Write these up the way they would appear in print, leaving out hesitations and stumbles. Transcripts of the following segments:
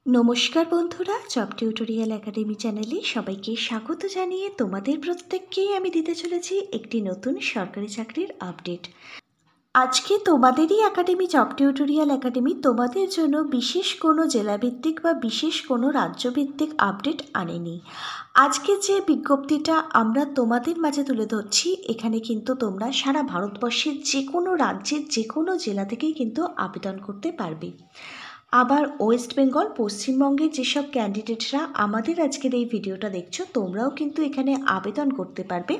নমস্কার বন্ধুরা, job tutorial academy চ্যানেলে সবাইকে স্বাগত জানিয়ে তোমাদের প্রত্যেককেই আমি দিতে চলেছি একটি নতুন সরকারি চাকরির আপডেট। আজকে তোমাদেরই একাডেমি জব টিউটোরিয়াল একাডেমি তোমাদের জন্য বিশেষ কোনো জেলাভিত্তিক বা বিশেষ কোনো রাজ্যভিত্তিক আপডেট আনেনি। আজকে যে বিজ্ঞপ্তিটা আমরা তোমাদের মাঝে তুলে ধরছি, এখানে কিন্তু তোমরা সারা ভারতবর্ষের যে কোনো রাজ্যের যে কোনো জেলা থেকেই কিন্তু আবেদন করতে পারবে। আবার ওয়েস্ট বেঙ্গল, পশ্চিমবঙ্গের যেসব ক্যান্ডিডেটরা আমাদের আজকের এই ভিডিওটা দেখছো, তোমরাও কিন্তু এখানে আবেদন করতে পারবে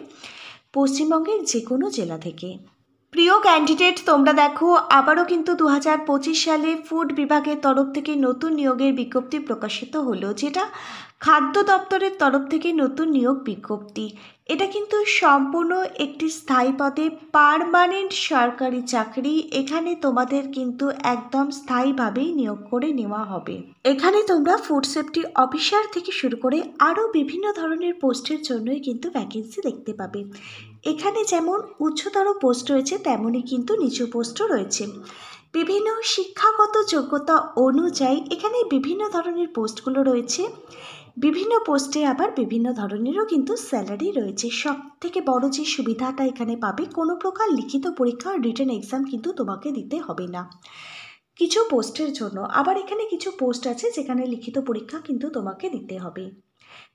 পশ্চিমবঙ্গের যে কোনো জেলা থেকে। প্রিয় ক্যান্ডিডেট, তোমরা দেখো আবারও কিন্তু 2025 সালে ফুড বিভাগের তরফ থেকে নতুন নিয়োগের বিজ্ঞপ্তি প্রকাশিত হলো, যেটা খাদ্য দপ্তরের তরফ থেকে নতুন নিয়োগ বিজ্ঞপ্তি। এটা কিন্তু সম্পূর্ণ একটি স্থায়ী পদে পার্মানেন্ট সরকারি চাকরি। এখানে তোমাদের কিন্তু একদম স্থায়ীভাবেই নিয়োগ করে নেওয়া হবে। এখানে তোমরা ফুড সেফটি অফিসার থেকে শুরু করে আরও বিভিন্ন ধরনের পোস্টের জন্যই কিন্তু ভ্যাকেন্সি দেখতে পাবে। এখানে যেমন উচ্চতর পোস্ট রয়েছে, তেমনই কিন্তু নিচু পোস্টও রয়েছে। বিভিন্ন শিক্ষাগত যোগ্যতা অনুযায়ী এখানে বিভিন্ন ধরনের পোস্টগুলো রয়েছে। বিভিন্ন পোস্টে আবার বিভিন্ন ধরনেরও কিন্তু স্যালারি রয়েছে। সব থেকে বড় যে সুবিধাটা এখানে পাবে, কোনো প্রকার লিখিত পরীক্ষা রিটেন এক্সাম কিন্তু তোমাকে দিতে হবে না কিছু পোস্টের জন্য। আবার এখানে কিছু পোস্ট আছে যেখানে লিখিত পরীক্ষা কিন্তু তোমাকে দিতে হবে।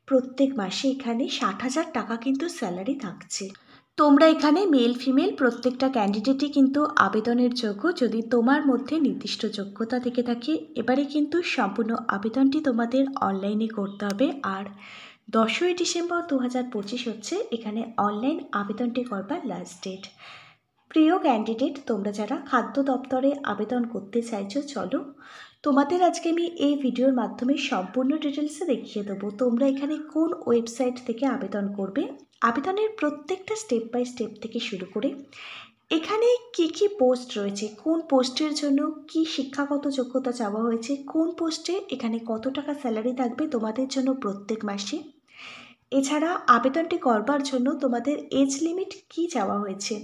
প্রত্যেক মাসে এখানে 60,000 টাকা কিন্তু স্যালারি থাকছে। তোমরা এখানে মেল ফিমেল প্রত্যেকটা ক্যান্ডিডেটই কিন্তু আবেদনের যোগ্য, যদি তোমার মধ্যে নির্দিষ্ট যোগ্যতা থেকে থাকে। এবারে কিন্তু সম্পূর্ণ আবেদনটি তোমাদের অনলাইনে করতে হবে। আর 10ই ডিসেম্বর 2025 হচ্ছে এখানে অনলাইন আবেদনটি করবার লাস্ট ডেট। প্রিয় ক্যান্ডিডেট, তোমরা যারা খাদ্য দপ্তরে আবেদন করতে চাইছো, চলো তোমাদের আজকে আমি এই ভিডিওর মাধ্যমে সম্পূর্ণ ডিটেলসে দেখিয়ে দেবো তোমরা এখানে কোন ওয়েবসাইট থেকে আবেদন করবে। আবেদনের প্রত্যেকটা স্টেপ বাই স্টেপ থেকে শুরু করে এখানে কি কি পোস্ট রয়েছে, কোন পোস্টের জন্য কি শিক্ষাগত যোগ্যতা চাওয়া হয়েছে, কোন পোস্টে এখানে কত টাকা স্যালারি থাকবে তোমাদের জন্য প্রত্যেক মাসে। এছাড়া আবেদনটি করবার জন্য তোমাদের এজ লিমিট কি চাওয়া হয়েছে,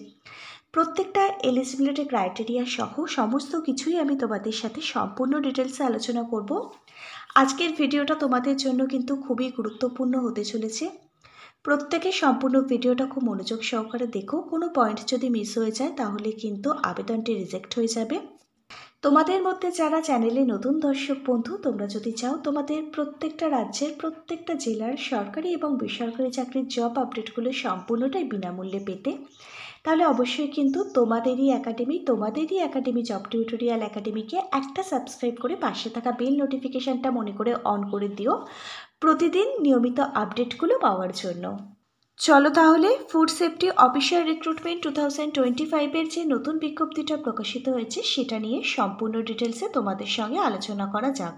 প্রত্যেকটা এলিজিবিলিটি ক্রাইটেরিয়া সহ সমস্ত কিছুই আমি তোমাদের সাথে সম্পূর্ণ ডিটেলসে আলোচনা করব। আজকের ভিডিওটা তোমাদের জন্য কিন্তু খুবই গুরুত্বপূর্ণ হতে চলেছে। প্রত্যেকে সম্পূর্ণ ভিডিওটা খুব মনোযোগ সহকারে দেখো। কোনো পয়েন্ট যদি মিস হয়ে যায় তাহলে কিন্তু আবেদনটি রিজেক্ট হয়ে যাবে। তোমাদের মধ্যে যারা চ্যানেলে নতুন দর্শক বন্ধু, তোমরা যদি চাও তোমাদের প্রত্যেকটা রাজ্যের প্রত্যেকটা জেলার সরকারি এবং বেসরকারি চাকরির জব আপডেটগুলো সম্পূর্ণটাই বিনামূল্যে পেতে, তাহলে অবশ্যই কিন্তু তোমাদেরই একাডেমি জব টিউটোরিয়াল একাডেমিকে একটা সাবস্ক্রাইব করে পাশে থাকা বেল নোটিফিকেশানটা মনে করে অন করে দিও প্রতিদিন নিয়মিত আপডেটগুলো পাওয়ার জন্য। চলো তাহলে ফুড সেফটি অফিসার রিক্রুটমেন্ট 2025-এর যে নতুন বিজ্ঞপ্তিটা প্রকাশিত হয়েছে সেটা নিয়ে সম্পূর্ণ ডিটেলসে তোমাদের সঙ্গে আলোচনা করা যাক।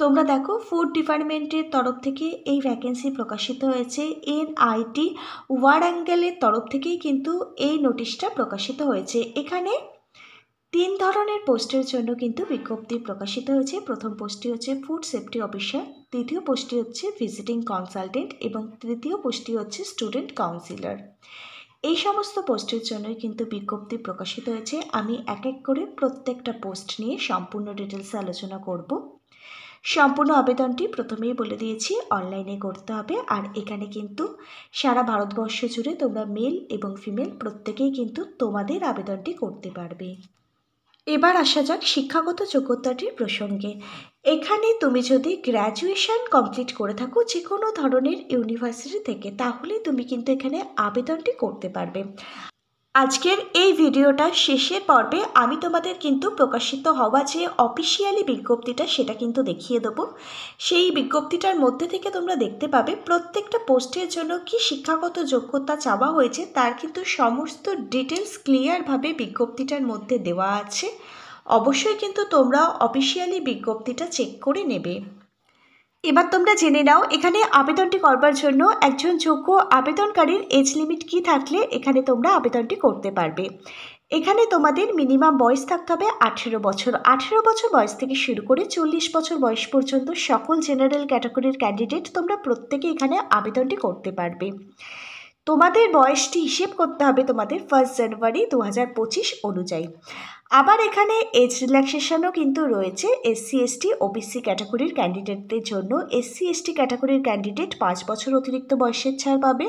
তোমরা দেখো, ফুড ডিপার্টমেন্টের তরফ থেকে এই ভ্যাকেন্সি প্রকাশিত হয়েছে। এনআইটি ওয়ারাঙ্গলের তরফ থেকেই কিন্তু এই নোটিশটা প্রকাশিত হয়েছে। এখানে 3 ধরনের পোস্টের জন্য কিন্তু বিজ্ঞপ্তি প্রকাশিত হয়েছে। প্রথম পোস্টটি হচ্ছে ফুড সেফটি অফিসার, দ্বিতীয় পোস্টটি হচ্ছে ভিজিটিং কনসালটেন্ট এবং তৃতীয় পোস্টটি হচ্ছে স্টুডেন্ট কাউন্সিলর। এই সমস্ত পোস্টের জন্যই কিন্তু বিজ্ঞপ্তি প্রকাশিত হয়েছে। আমি এক এক করে প্রত্যেকটা পোস্ট নিয়ে সম্পূর্ণ ডিটেলসে আলোচনা করব। সম্পূর্ণ আবেদনটি প্রথমেই বলে দিয়েছি অনলাইনে করতে হবে। আর এখানে কিন্তু সারা ভারতবর্ষ জুড়ে তোমরা মেল এবং ফিমেল প্রত্যেকেই কিন্তু তোমাদের আবেদনটি করতে পারবে। এবার আসা যাক শিক্ষাগত যোগ্যতাটির প্রসঙ্গে। এখানে তুমি যদি গ্র্যাজুয়েশন কমপ্লিট করে থাকো যে কোনো ধরনের ইউনিভার্সিটি থেকে, তাহলে তুমি কিন্তু এখানে আবেদনটি করতে পারবে। আজকের এই ভিডিওটা শেষের পর্বে আমি তোমাদের কিন্তু প্রকাশিত হওয়া যে অফিসিয়ালি বিজ্ঞপ্তিটা সেটা কিন্তু দেখিয়ে দেবো। সেই বিজ্ঞপ্তিটার মধ্যে থেকে তোমরা দেখতে পাবে প্রত্যেকটা পোস্টের জন্য কি শিক্ষাগত যোগ্যতা চাওয়া হয়েছে, তার কিন্তু সমস্ত ডিটেলস ক্লিয়ারভাবে বিজ্ঞপ্তিটার মধ্যে দেওয়া আছে। অবশ্যই কিন্তু তোমরা অফিসিয়ালি বিজ্ঞপ্তিটা চেক করে নেবে। এবার তোমরা জেনে নাও এখানে আবেদনটি করবার জন্য একজন যোগ্য আবেদনকারীর এজ লিমিট কি থাকলে এখানে তোমরা আবেদনটি করতে পারবে। এখানে তোমাদের মিনিমাম বয়স থাকতে হবে 18 বছর। 18 বছর বয়স থেকে শুরু করে 40 বছর বয়স পর্যন্ত সকল জেনারেল ক্যাটাগরির ক্যান্ডিডেট তোমরা প্রত্যেকে এখানে আবেদনটি করতে পারবে। তোমাদের বয়সটি হিসেব করতে হবে তোমাদের 1 জানুয়ারি 2025 অনুযায়ী। আবার এখানে এজ রিল্যাক্সেশনও কিন্তু রয়েছে SC ST OBC ক্যাটাগরির ক্যান্ডিডেটদের জন্য। SC ST ক্যাটাগরির ক্যান্ডিডেট 5 বছর অতিরিক্ত বয়সের ছাড় পাবে।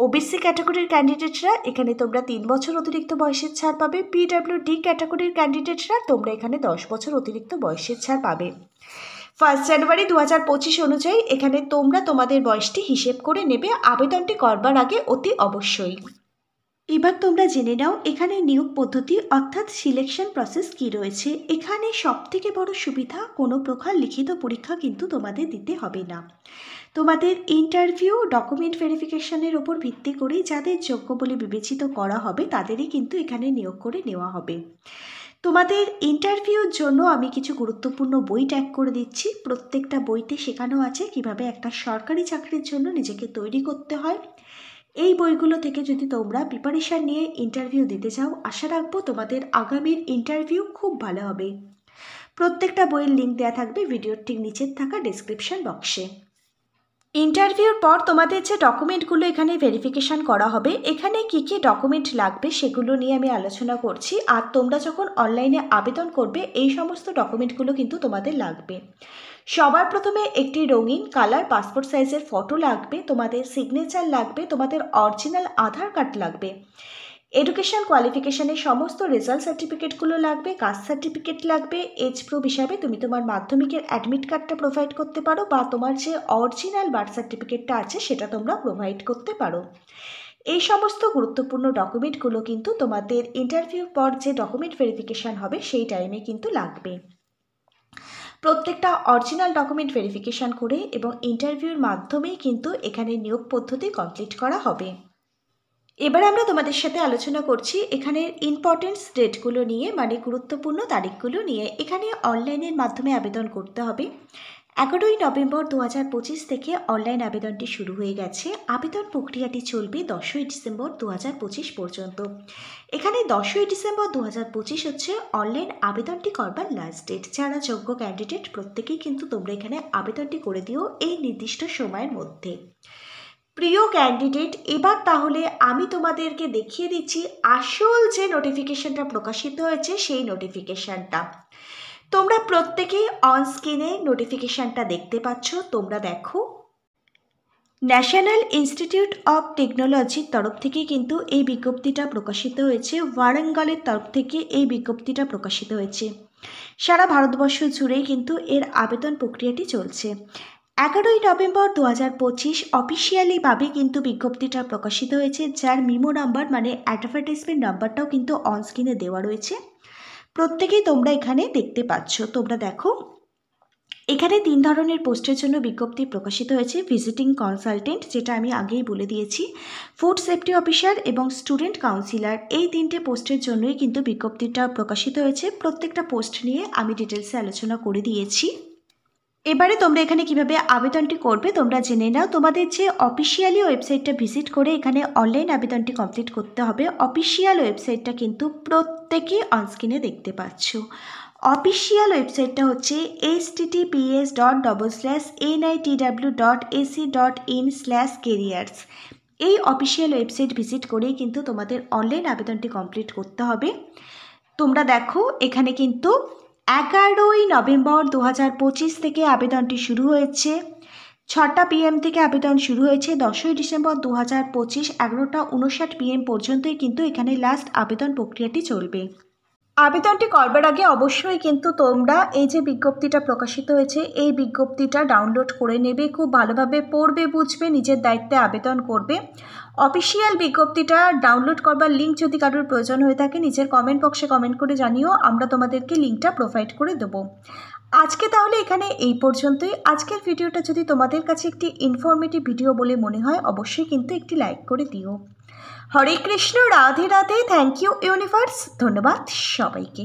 OBC ক্যাটাগরির ক্যান্ডিডেটরা এখানে তোমরা 3 বছর অতিরিক্ত বয়সের ছাড় পাবে। PWD ক্যাটাগরির ক্যান্ডিডেটরা তোমরা এখানে 10 বছর অতিরিক্ত বয়সের ছাড় পাবে। 1 জানুয়ারি 2025 অনুযায়ী এখানে তোমরা তোমাদের বয়সটি হিসেব করে নেবে আবেদনটি করবার আগে অতি অবশ্যই। এবার তোমরা জেনে নাও এখানে নিয়োগ পদ্ধতি অর্থাৎ সিলেকশন প্রসেস কি রয়েছে। এখানে সবথেকে বড় সুবিধা, কোনো প্রকার লিখিত পরীক্ষা কিন্তু তোমাদের দিতে হবে না। তোমাদের ইন্টারভিউ ডকুমেন্ট ভেরিফিকেশনের ওপর ভিত্তি করে যাদের যোগ্য বলে বিবেচিত করা হবে তাদেরই কিন্তু এখানে নিয়োগ করে নেওয়া হবে। তোমাদের ইন্টারভিউর জন্য আমি কিছু গুরুত্বপূর্ণ বই ট্যাগ করে দিচ্ছি। প্রত্যেকটা বইতে শেখানো আছে কিভাবে একটা সরকারি চাকরির জন্য নিজেকে তৈরি করতে হয়। এই বইগুলো থেকে যদি তোমরা প্রিপারেশান নিয়ে ইন্টারভিউ দিতে চাও, আশা রাখবো তোমাদের আগামীর ইন্টারভিউ খুব ভালো হবে। প্রত্যেকটা বইয়ের লিঙ্ক দেওয়া থাকবে ভিডিওর ঠিক নিচের থাকা ডেসক্রিপশন বক্সে। ইন্টারভিউর পর তোমাদের যে ডকুমেন্টগুলো এখানে ভেরিফিকেশান করা হবে, এখানে কী কী ডকুমেন্ট লাগবে সেগুলো নিয়ে আমি আলোচনা করছি। আর তোমরা যখন অনলাইনে আবেদন করবে এই সমস্ত ডকুমেন্টগুলো কিন্তু তোমাদের লাগবে। সবার প্রথমে একটি রঙিন কালার পাসপোর্ট সাইজের ফটো লাগবে, তোমাদের সিগনেচার লাগবে, তোমাদের অরিজিনাল আধার কার্ড লাগবে, এডুকেশন কোয়ালিফিকেশানের সমস্ত রেজাল্ট সার্টিফিকেটগুলো লাগবে, কাস্ট সার্টিফিকেট লাগবে, এজ প্রুফ হিসাবে তুমি তোমার মাধ্যমিকের অ্যাডমিট কার্ডটা প্রোভাইড করতে পারো বা তোমার যে অরিজিনাল বার্থ সার্টিফিকেটটা আছে সেটা তোমরা প্রোভাইড করতে পারো। এই সমস্ত গুরুত্বপূর্ণ ডকুমেন্টগুলো কিন্তু তোমাদের ইন্টারভিউর পর যে ডকুমেন্ট ভেরিফিকেশান হবে সেই টাইমে কিন্তু লাগবে। প্রত্যেকটা অরিজিনাল ডকুমেন্ট ভেরিফিকেশান করে এবং ইন্টারভিউর মাধ্যমেই কিন্তু এখানে নিয়োগ পদ্ধতি কমপ্লিট করা হবে। এবার আমরা তোমাদের সাথে আলোচনা করছি এখানের ইম্পর্টেন্স ডেটগুলো নিয়ে, মানে গুরুত্বপূর্ণ তারিখগুলো নিয়ে। এখানে অনলাইনের মাধ্যমে আবেদন করতে হবে। 11ই নভেম্বর 2025 থেকে অনলাইন আবেদনটি শুরু হয়ে গেছে। আবেদন প্রক্রিয়াটি চলবে 10ই ডিসেম্বর 2025 পর্যন্ত। এখানে 10ই ডিসেম্বর 2025 হচ্ছে অনলাইন আবেদনটি করবার লাস্ট ডেট। যারা যোগ্য ক্যান্ডিডেট প্রত্যেকেই কিন্তু তোমরা এখানে আবেদনটি করে দিও এই নির্দিষ্ট সময়ের মধ্যে। প্রিয় ক্যান্ডিডেট, এবার তাহলে আমি তোমাদেরকে দেখিয়ে দিচ্ছি আসল যে নোটিফিকেশনটা প্রকাশিত হয়েছে সেই নোটিফিকেশনটা। তোমরা প্রত্যেকেই অন স্ক্রিনে নোটিফিকেশনটা দেখতে পাচ্ছ। তোমরা দেখো, ন্যাশনাল ইনস্টিটিউট অফ টেকনোলজির তরফ থেকে কিন্তু এই বিজ্ঞপ্তিটা প্রকাশিত হয়েছে। ওয়ারাঙ্গলের তরফ থেকে এই বিজ্ঞপ্তিটা প্রকাশিত হয়েছে। সারা ভারতবর্ষ জুড়েই কিন্তু এর আবেদন প্রক্রিয়াটি চলছে। 11ই নভেম্বর 2025 অফিসিয়ালিভাবে কিন্তু বিজ্ঞপ্তিটা প্রকাশিত হয়েছে, যার মিমো নাম্বার মানে অ্যাডভার্টাইজমেন্ট নাম্বারটাও কিন্তু অন স্ক্রিনে দেওয়া রয়েছে। প্রত্যেকেই তোমরা এখানে দেখতে পাচ্ছ। তোমরা দেখো, এখানে 3 ধরনের পোস্টের জন্য বিজ্ঞপ্তি প্রকাশিত হয়েছে। ভিজিটিং কনসালটেন্ট, যেটা আমি আগেই বলে দিয়েছি, ফুড সেফটি অফিসার এবং স্টুডেন্ট কাউন্সিলর, এই 3টে পোস্টের জন্যই কিন্তু বিজ্ঞপ্তিটা প্রকাশিত হয়েছে। প্রত্যেকটা পোস্ট নিয়ে আমি ডিটেলসে আলোচনা করে দিয়েছি। এবারে তোমরা এখানে কিভাবে আবেদনটি করবে তোমরা জেনে নাও। তোমাদের যে অফিসিয়ালি ওয়েবসাইটটা ভিজিট করে এখানে অনলাইন আবেদনটি কমপ্লিট করতে হবে। অফিসিয়াল ওয়েবসাইটটা কিন্তু প্রত্যেকেই অনস্ক্রিনে দেখতে পাচ্ছ। অফিসিয়াল ওয়েবসাইটটা হচ্ছে https://nitw.ac.in/careers। এই অফিসিয়াল ওয়েবসাইট ভিজিট করেই কিন্তু তোমাদের অনলাইন আবেদনটি কমপ্লিট করতে হবে। তোমরা দেখো, এখানে কিন্তু 11ই নভেম্বর 2025 থেকে আবেদনটি শুরু হয়েছে। 6টা PM থেকে আবেদন শুরু হয়েছে। 10ই ডিসেম্বর 2025 11টা 59 PM পর্যন্তই কিন্তু এখানে লাস্ট আবেদন প্রক্রিয়াটি চলবে। আবেদনটি করবার আগে অবশ্যই কিন্তু তোমরা এই যে বিজ্ঞপ্তিটা প্রকাশিত হয়েছে এই বিজ্ঞপ্তিটা ডাউনলোড করে নেবে, খুব ভালোভাবে পড়বে, বুঝবে, নিজের দায়িত্বে আবেদন করবে। অফিসিয়াল বিজ্ঞপ্তিটা ডাউনলোড করবার লিঙ্ক যদি কারোর প্রয়োজন হয়ে থাকে নিচের কমেন্ট বক্সে কমেন্ট করে জানিও, আমরা তোমাদেরকে লিঙ্কটা প্রোভাইড করে দেবো। আজকে তাহলে এখানে এই পর্যন্তই। আজকের ভিডিওটা যদি তোমাদের কাছে একটি ইনফরমেটিভ ভিডিও বলে মনে হয় অবশ্যই কিন্তু একটি লাইক করে দিও। Hare Krishna, Radhe Radhe, thank you universe, ধন্যবাদ সবাইকে।